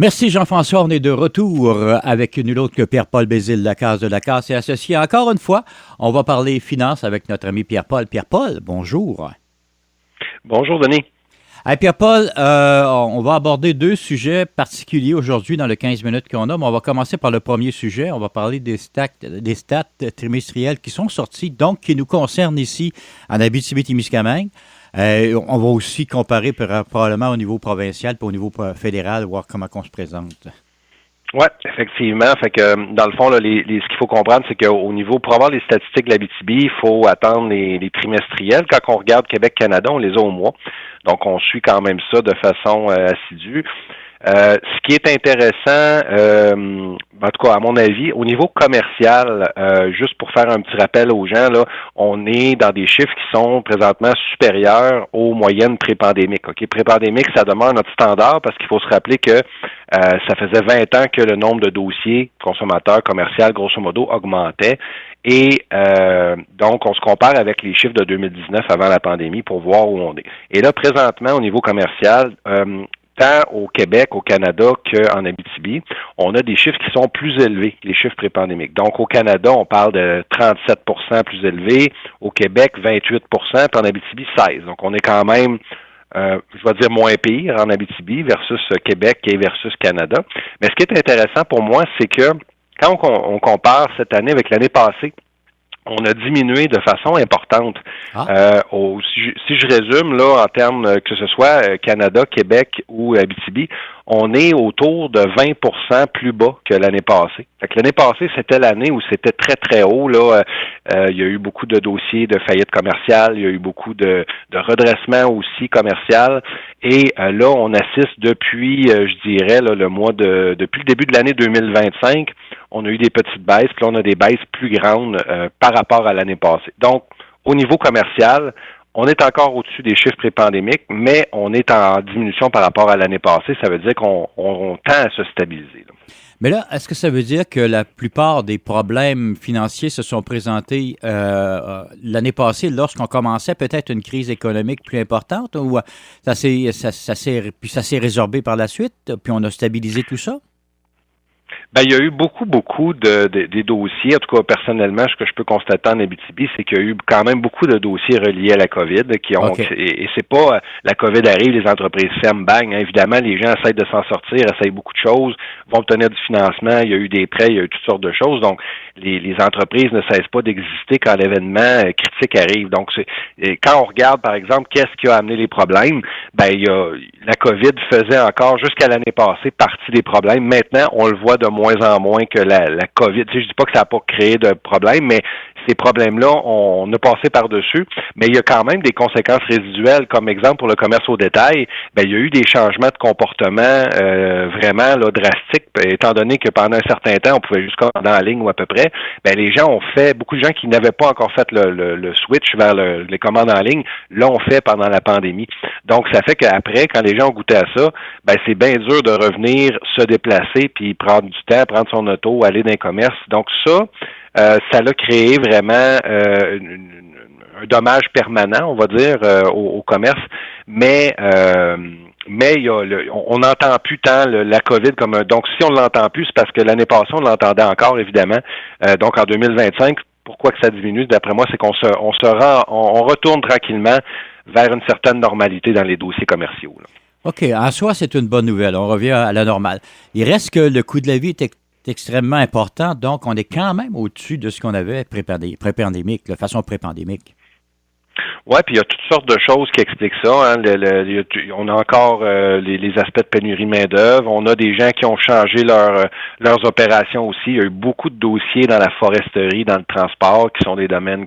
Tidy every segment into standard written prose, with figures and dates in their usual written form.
Merci Jean-François, on est de retour avec nul autre que Pierre-Paul Bézile, Lacasse de Lacasse et Associés. Encore une fois, on va parler finances avec notre ami Pierre-Paul. Pierre-Paul, bonjour. Bonjour Denis. Hey Pierre-Paul, on va aborder deux sujets particuliers aujourd'hui dans les 15 minutes qu'on a, mais on va commencer par le premier sujet. On va parler des stats trimestriels qui sont sortis, donc qui nous concernent ici en Abitibi-Témiscamingue. On va aussi comparer probablement au niveau provincial puis au niveau fédéral, voir comment on se présente. Oui, effectivement. Fait que dans le fond, là, ce qu'il faut comprendre, c'est qu'au niveau, pour avoir les statistiques de l'Abitibi, il faut attendre les trimestriels. Quand on regarde Québec-Canada, on les a au mois. Donc, on suit quand même ça de façon assidue. Ce qui est intéressant, en tout cas à mon avis, au niveau commercial, juste pour faire un petit rappel aux gens, là, on est dans des chiffres qui sont présentement supérieurs aux moyennes pré-pandémiques. OK? Pré-pandémique, ça demeure notre standard parce qu'il faut se rappeler que ça faisait 20 ans que le nombre de dossiers consommateurs commerciaux, grosso modo, augmentait. Et donc, on se compare avec les chiffres de 2019 avant la pandémie pour voir où on est. Et là, présentement, au niveau commercial, tant au Québec, au Canada qu'en Abitibi, on a des chiffres qui sont plus élevés, les chiffres pré-pandémiques. Donc, au Canada, on parle de 37 plus élevé, au Québec, 28 puis en Abitibi, 16. Donc, on est quand même, je vais dire, moins pire en Abitibi versus Québec et versus Canada. Mais ce qui est intéressant pour moi, c'est que quand on compare cette année avec l'année passée, on a diminué de façon importante. Si je résume, là, en termes que ce soit Canada, Québec ou Abitibi, on est autour de 20% plus bas que l'année passée. Fait que l'année passée, c'était l'année où c'était très, très haut. Là, il y a eu beaucoup de dossiers de faillite commerciale, il y a eu beaucoup de redressement aussi commercial. Et là, on assiste depuis, je dirais, là, depuis le début de l'année 2025, on a eu des petites baisses, puis là, on a des baisses plus grandes par rapport à l'année passée. Donc, au niveau commercial, on est encore au-dessus des chiffres pré-pandémiques, mais on est en diminution par rapport à l'année passée. Ça veut dire qu'on tend à se stabiliser, là. Mais là, est-ce que ça veut dire que la plupart des problèmes financiers se sont présentés l'année passée lorsqu'on commençait peut-être une crise économique plus importante ou ça s'est résorbé par la suite, puis on a stabilisé tout ça? Ben, il y a eu beaucoup des dossiers. En tout cas, personnellement, ce que je peux constater en Abitibi, c'est qu'il y a eu quand même beaucoup de dossiers reliés à la COVID et c'est pas la COVID arrive, les entreprises ferment, bang. Hein. Évidemment, les gens essayent de s'en sortir, essayent beaucoup de choses, vont obtenir du financement, il y a eu des prêts, il y a eu toutes sortes de choses. Donc, les entreprises ne cessent pas d'exister quand l'événement critique arrive. Donc, quand on regarde, par exemple, qu'est-ce qui a amené les problèmes, ben, la COVID faisait encore, jusqu'à l'année passée, partie des problèmes. Maintenant, on le voit de moins en moins que la COVID. Tu sais, je dis pas que ça n'a pas créé de problème, mais ces problèmes-là, on a passé par-dessus. Mais il y a quand même des conséquences résiduelles. Comme exemple, pour le commerce au détail, ben, il y a eu des changements de comportement vraiment là, drastiques, étant donné que pendant un certain temps, on pouvait juste commander en ligne ou à peu près. Ben, les gens ont fait, beaucoup de gens qui n'avaient pas encore fait le switch vers les commandes en ligne, l'ont fait pendant la pandémie. Donc, ça fait qu'après, quand les gens ont goûté à ça, ben, c'est bien dur de revenir se déplacer puis prendre du temps, prendre son auto, aller dans les commerces. Donc, ça l'a créé vraiment un dommage permanent, on va dire, au commerce. Mais on n'entend plus tant la COVID comme un. Donc, si on ne l'entend plus, c'est parce que l'année passée, on l'entendait encore, évidemment. Donc, en 2025, pourquoi que ça diminue, d'après moi, c'est qu'on retourne tranquillement vers une certaine normalité dans les dossiers commerciaux, là. OK. En soi, c'est une bonne nouvelle. On revient à la normale. Il reste que le coût de la vie est extrêmement important, donc on est quand même au-dessus de ce qu'on avait pré-pandémique, de façon pré-pandémique. Oui, puis il y a toutes sortes de choses qui expliquent ça. Hein. On a encore les aspects de pénurie main-d'œuvre. On a des gens qui ont changé leurs opérations aussi. Il y a eu beaucoup de dossiers dans la foresterie, dans le transport, qui sont des domaines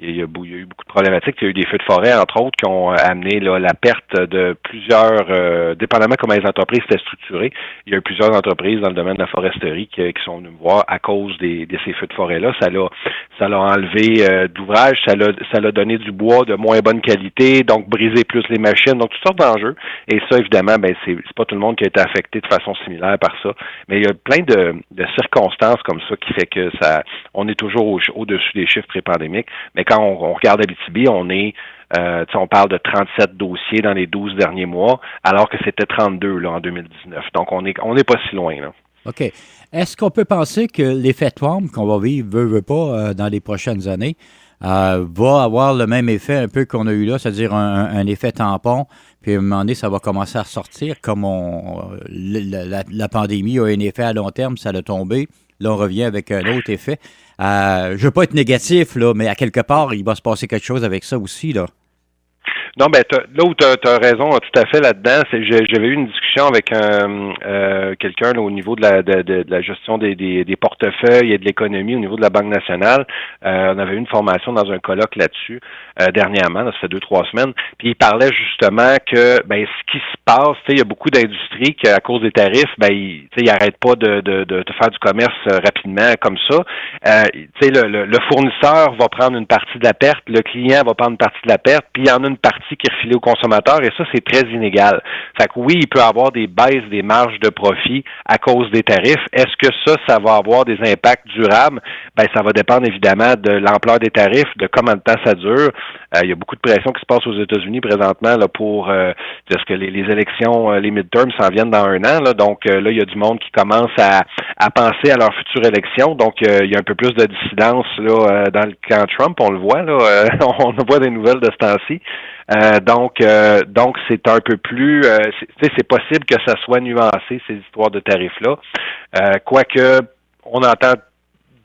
il y a eu beaucoup de problématiques. Il y a eu des feux de forêt, entre autres, qui ont amené là, la perte de plusieurs, dépendamment comment les entreprises étaient structurées. Il y a eu plusieurs entreprises dans le domaine de la foresterie qui sont venues me voir à cause de ces feux de forêt-là. Ça l'a enlevé de l'ouvrage, ça l'a donné du bois de moins bonne qualité, donc briser plus les machines, donc toutes sortes d'enjeux. Et ça, évidemment, ben c'est pas tout le monde qui a été affecté de façon similaire par ça. Mais il y a plein de circonstances comme ça qui fait que on est toujours au-dessus des chiffres pré-pandémiques. Mais quand on regarde Abitibi, on est On parle de 37 dossiers dans les 12 derniers mois, alors que c'était 32 là, en 2019. Donc, on n'est pas si loin. Là. OK. Est-ce qu'on peut penser que l'effet Trump qu'on va vivre, veut pas, dans les prochaines années, va avoir le même effet un peu qu'on a eu là, c'est-à-dire un effet tampon, puis à un moment donné, ça va commencer à ressortir comme la pandémie a un effet à long terme, ça a tombé. Là, on revient avec un autre effet. Je ne veux pas être négatif, là, mais à quelque part, il va se passer quelque chose avec ça aussi, là. Non, ben là où tu as raison tout à fait là-dedans, c'est j'avais eu une discussion avec quelqu'un là, au niveau de la gestion des portefeuilles et de l'économie au niveau de la Banque nationale. On avait eu une formation dans un colloque là-dessus dernièrement, ça fait 2-3 semaines. Puis il parlait justement que ce qui se passe, il y a beaucoup d'industries qui, à cause des tarifs, ils n'arrêtent pas de faire du commerce rapidement comme ça. Le fournisseur va prendre une partie de la perte, le client va prendre une partie de la perte, puis il y en a une partie qui est refilée aux consommateurs, et ça, c'est très inégal. Fait que oui, il peut y avoir des baisses des marges de profit à cause des tarifs. Est-ce que ça va avoir des impacts durables? Ça va dépendre évidemment de l'ampleur des tarifs, de combien de temps ça dure. Il y a beaucoup de pression qui se passe aux États-Unis présentement là, parce que les élections, les midterms s'en viennent dans un an. Là, donc là, il y a du monde qui commence à penser à leur future élection. Donc, il y a un peu plus de dissidence là, dans le camp Trump, on le voit. Là, on voit des nouvelles de ce temps-ci. Donc c'est un peu plus, c'est possible que ça soit nuancé, ces histoires de tarifs-là. Quoique, on entend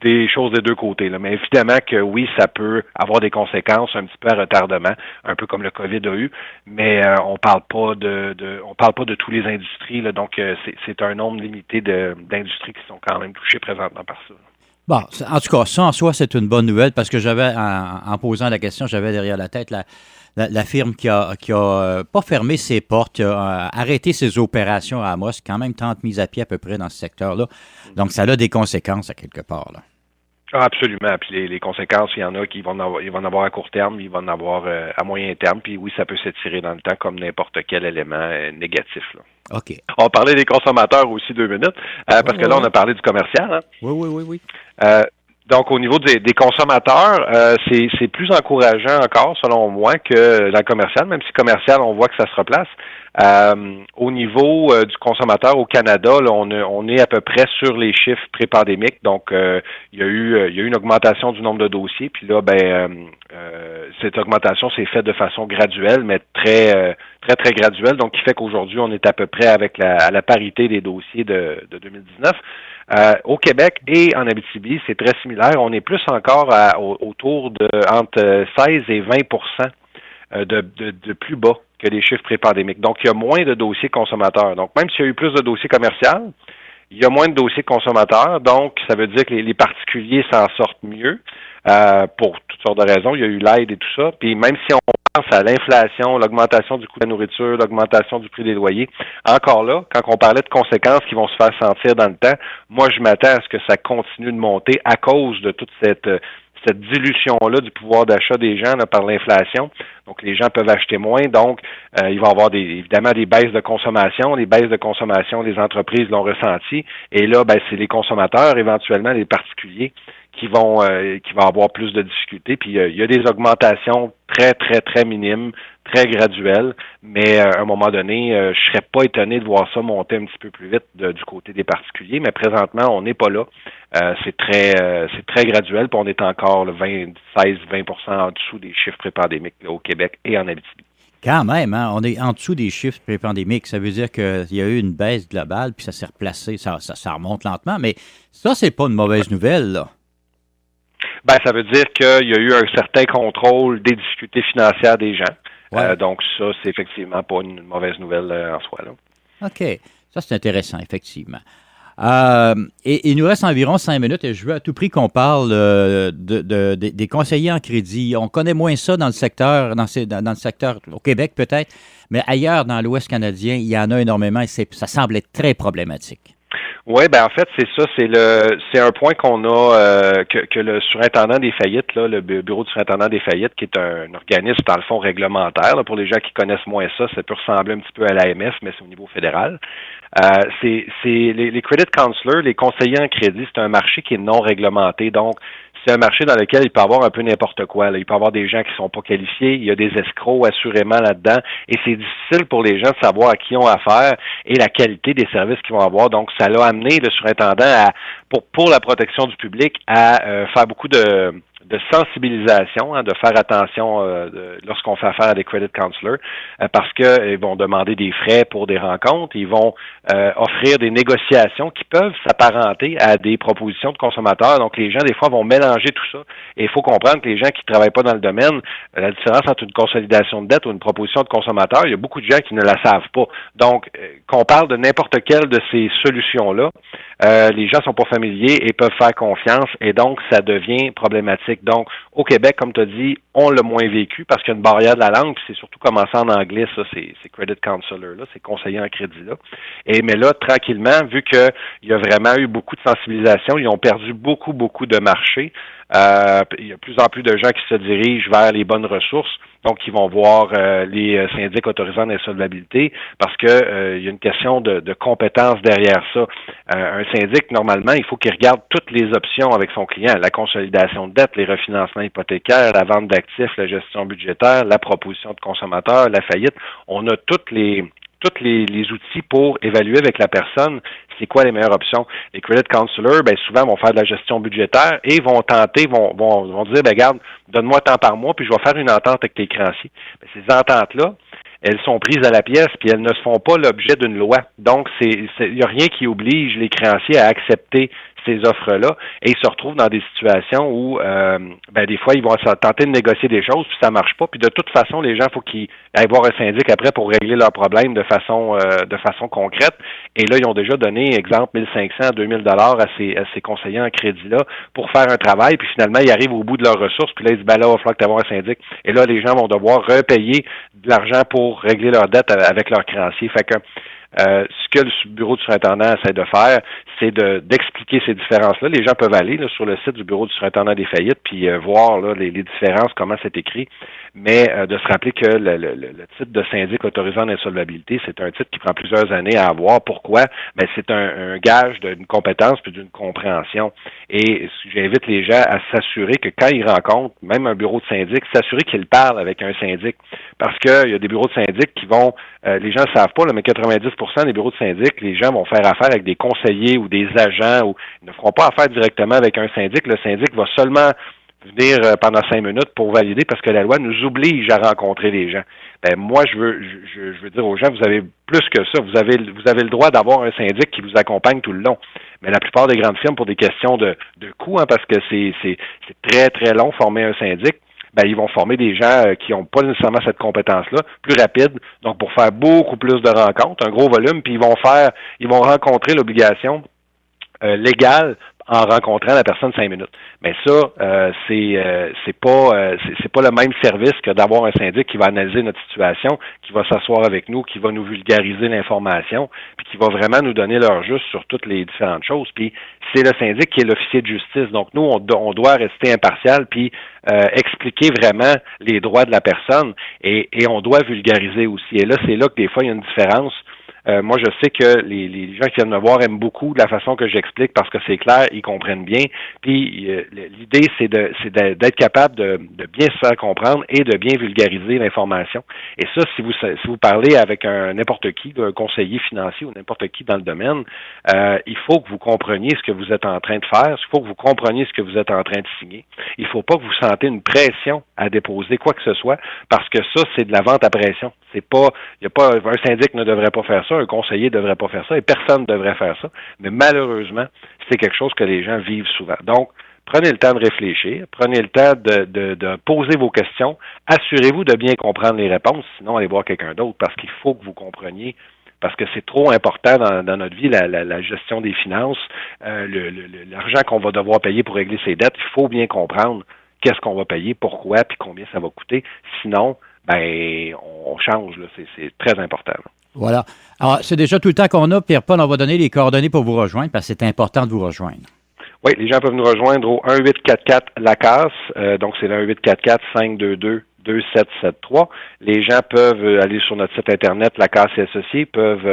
des choses des deux côtés, là. Mais évidemment que oui, ça peut avoir des conséquences un petit peu à retardement, un peu comme le COVID a eu, mais on parle pas de tous les industries, là, donc c'est un nombre limité d'industries qui sont quand même touchées présentement par ça. Bon, en tout cas, ça en soi, c'est une bonne nouvelle parce que j'avais, en posant la question, j'avais derrière la tête la firme qui a pas fermé ses portes, qui a arrêté ses opérations à Amos, quand même 30 mises à pied à peu près dans ce secteur-là. Donc, ça a des conséquences à quelque part, là. Ah, absolument. Puis les conséquences, il y en a qui vont en avoir à court terme, il va en avoir à moyen terme. Puis oui, ça peut s'étirer dans le temps comme n'importe quel élément négatif. Là. OK. On va parler des consommateurs aussi 2 minutes, parce que là, on a parlé du commercial. Hein? Oui. Donc, au niveau des consommateurs, c'est plus encourageant encore, selon moi, que la commerciale, même si commercial, on voit que ça se replace. Au niveau du consommateur au Canada, là, on est à peu près sur les chiffres pré-pandémiques. Donc, il y a eu une augmentation du nombre de dossiers. Puis là, cette augmentation s'est faite de façon graduelle, mais très graduelle. Donc, qui fait qu'aujourd'hui, on est à peu près à la parité des dossiers de 2019. Au Québec et en Abitibi, c'est très similaire. On est plus encore autour de entre 16 et 20% de plus bas que les chiffres pré-pandémiques. Donc, il y a moins de dossiers consommateurs. Donc, même s'il y a eu plus de dossiers commerciaux, il y a moins de dossiers consommateurs. Donc, ça veut dire que les particuliers s'en sortent mieux pour toutes sortes de raisons. Il y a eu l'aide et tout ça. Puis, même si on pense à l'inflation, l'augmentation du coût de la nourriture, l'augmentation du prix des loyers, encore là, quand on parlait de conséquences qui vont se faire sentir dans le temps, moi, je m'attends à ce que ça continue de monter à cause de toute cette dilution-là du pouvoir d'achat des gens là, par l'inflation. Donc, les gens peuvent acheter moins. Donc, il va y avoir évidemment des baisses de consommation. Les baisses de consommation, les entreprises l'ont ressenti. Et là, c'est les consommateurs, éventuellement les particuliers, qui vont avoir plus de difficultés. Puis, il y a des augmentations très, très, très minimes, très graduelles. Mais à un moment donné, je serais pas étonné de voir ça monter un petit peu plus vite du côté des particuliers. Mais présentement, on n'est pas là. C'est très graduel. Puis on est encore 16-20% en dessous des chiffres pré-pandémiques là, au Québec et en Abitibi. Quand même, hein, on est en dessous des chiffres pré-pandémiques. Ça veut dire qu'il y a eu une baisse globale, puis ça s'est replacé. Ça remonte lentement. Mais ça, c'est pas une mauvaise nouvelle, là. Ça veut dire qu'il y a eu un certain contrôle des difficultés financières des gens. Ouais. Donc, ça, c'est effectivement pas une mauvaise nouvelle en soi, là. OK. Ça, c'est intéressant, effectivement. Et il nous reste environ 5 minutes et je veux à tout prix qu'on parle des conseillers en crédit. On connaît moins ça dans le secteur, dans le secteur au Québec peut-être, mais ailleurs dans l'Ouest canadien, il y en a énormément et ça semble être très problématique. Oui, ben en fait, c'est ça, c'est un point qu'on a que le surintendant des faillites, là, le bureau du surintendant des faillites, qui est un organisme dans le fond réglementaire, là, pour les gens qui connaissent moins ça peut ressembler un petit peu à l'AMF, mais c'est au niveau fédéral. C'est les credit counselors, les conseillers en crédit, c'est un marché qui est non réglementé, donc c'est un marché dans lequel il peut y avoir un peu n'importe quoi. Là. Il peut y avoir des gens qui sont pas qualifiés, il y a des escrocs assurément là-dedans, et c'est difficile pour les gens de savoir à qui ils ont affaire et la qualité des services qu'ils vont avoir. Donc, ça l'a amené le surintendant pour la protection du public à faire beaucoup de sensibilisation, de faire attention lorsqu'on fait affaire à des credit counselors, parce qu'ils vont demander des frais pour des rencontres, ils vont offrir des négociations qui peuvent s'apparenter à des propositions de consommateurs. Donc, les gens, des fois, vont mélanger tout ça. Et il faut comprendre que les gens qui ne travaillent pas dans le domaine, la différence entre une consolidation de dette ou une proposition de consommateur, il y a beaucoup de gens qui ne la savent pas. Donc, qu'on parle de n'importe quelle de ces solutions-là, les gens sont pas familiers et peuvent faire confiance, et donc, ça devient problématique. Donc, au Québec, comme tu as dit, on l'a moins vécu parce qu'il y a une barrière de la langue, puis c'est surtout commencé en anglais, ça, ces credit counselors-là, ces conseillers en crédit-là. Mais là, tranquillement, vu qu'il y a vraiment eu beaucoup de sensibilisation, ils ont perdu beaucoup de marché. Il y a de plus en plus de gens qui se dirigent vers les bonnes ressources, donc ils vont voir les syndics autorisant l'insolvabilité parce que il y a une question de compétence derrière ça. Un syndic, normalement, il faut qu'il regarde toutes les options avec son client, la consolidation de dette, les refinancements hypothécaires, la vente d'actifs, la gestion budgétaire, la proposition de consommateur, la faillite. On a tous les outils pour évaluer avec la personne c'est quoi les meilleures options. Les credit counselors, ben souvent vont faire de la gestion budgétaire et vont tenter, vont dire, ben regarde, donne-moi tant par mois, puis je vais faire une entente avec tes créanciers. Ben, ces ententes-là, elles sont prises à la pièce, puis elles ne se font pas l'objet d'une loi. Donc, il n'y a rien qui oblige les créanciers à accepter ces offres-là, et ils se retrouvent dans des situations où, des fois, ils vont tenter de négocier des choses, puis ça marche pas. Puis de toute façon, les gens, faut qu'ils aillent voir un syndic après pour régler leurs problèmes de façon concrète. Et là, ils ont déjà donné, exemple, 1500 à 2000 dollars à ces conseillers en crédit-là pour faire un travail, puis finalement, ils arrivent au bout de leurs ressources, puis là, ils disent, ben là, il va falloir que tu aies un syndic. Et là, les gens vont devoir repayer de l'argent pour régler leurs dettes avec leurs créanciers. Fait que ce que le bureau du surintendant essaie de faire, c'est d'expliquer ces différences-là. Les gens peuvent aller là, sur le site du bureau du surintendant des faillites puis voir là, les différences, comment c'est écrit, mais de se rappeler que le titre de syndic autorisant l'insolvabilité, c'est un titre qui prend plusieurs années à avoir. Pourquoi? Ben, c'est un gage d'une compétence puis d'une compréhension. Et j'invite les gens à s'assurer que quand ils rencontrent même un bureau de syndic, s'assurer qu'ils parlent avec un syndic. Parce qu'il y a des bureaux de syndic qui vont, les gens ne savent pas, là, mais 90% des bureaux de syndic, les gens vont faire affaire avec des conseillers ou des agents, ou ils ne feront pas affaire directement avec un syndic. Le syndic va seulement venir pendant 5 minutes pour valider parce que la loi nous oblige à rencontrer les gens. Ben, moi, je veux dire aux gens, vous avez plus que ça. Vous avez le droit d'avoir un syndic qui vous accompagne tout le long. Mais la plupart des grandes firmes, pour des questions de coût, parce que c'est très, très long former un syndic, ben, ils vont former des gens qui n'ont pas nécessairement cette compétence-là, plus rapide, donc pour faire beaucoup plus de rencontres, un gros volume, puis ils vont rencontrer l'obligation légale en rencontrant la personne 5 minutes. Mais ça, c'est pas le même service que d'avoir un syndic qui va analyser notre situation, qui va s'asseoir avec nous, qui va nous vulgariser l'information, puis qui va vraiment nous donner l'heure juste sur toutes les différentes choses. Puis c'est le syndic qui est l'officier de justice. Donc nous, on doit rester impartial, puis expliquer vraiment les droits de la personne, et on doit vulgariser aussi. Et là, c'est là que des fois, il y a une différence. Moi, je sais que les gens qui viennent me voir aiment beaucoup la façon que j'explique parce que c'est clair, ils comprennent bien. Puis l'idée, c'est d'être capable de bien se faire comprendre et de bien vulgariser l'information. Et ça, si vous parlez avec n'importe qui, un conseiller financier ou n'importe qui dans le domaine, il faut que vous compreniez ce que vous êtes en train de faire. Il faut que vous compreniez ce que vous êtes en train de signer. Il ne faut pas que vous sentez une pression à déposer quoi que ce soit parce que ça, c'est de la vente à pression. Il y a pas un syndic ne devrait pas faire ça, un conseiller ne devrait pas faire ça, et personne ne devrait faire ça. Mais malheureusement, c'est quelque chose que les gens vivent souvent. Donc, prenez le temps de réfléchir, prenez le temps de poser vos questions, assurez-vous de bien comprendre les réponses, sinon allez voir quelqu'un d'autre, parce qu'il faut que vous compreniez, parce que c'est trop important dans notre vie, la gestion des finances, l'argent qu'on va devoir payer pour régler ses dettes, il faut bien comprendre qu'est-ce qu'on va payer, pourquoi, puis combien ça va coûter. Sinon, ben, on change, là. C'est très important. Voilà. Alors, c'est déjà tout le temps qu'on a. Pierre-Paul, on va donner les coordonnées pour vous rejoindre parce que c'est important de vous rejoindre. Oui, les gens peuvent nous rejoindre au 1-844-LACASSE. Donc, c'est le 1-844-522-2773. Les gens peuvent aller sur notre site Internet, Lacasse et Associés, peuvent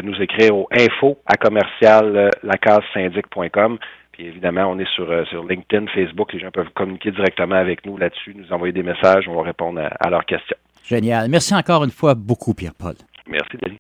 nous écrire au info@lacassesyndic.com. Puis évidemment, on est sur LinkedIn, Facebook. Les gens peuvent communiquer directement avec nous là-dessus, nous envoyer des messages, on va répondre à leurs questions. Génial. Merci encore une fois beaucoup, Pierre-Paul. Merci, Denis.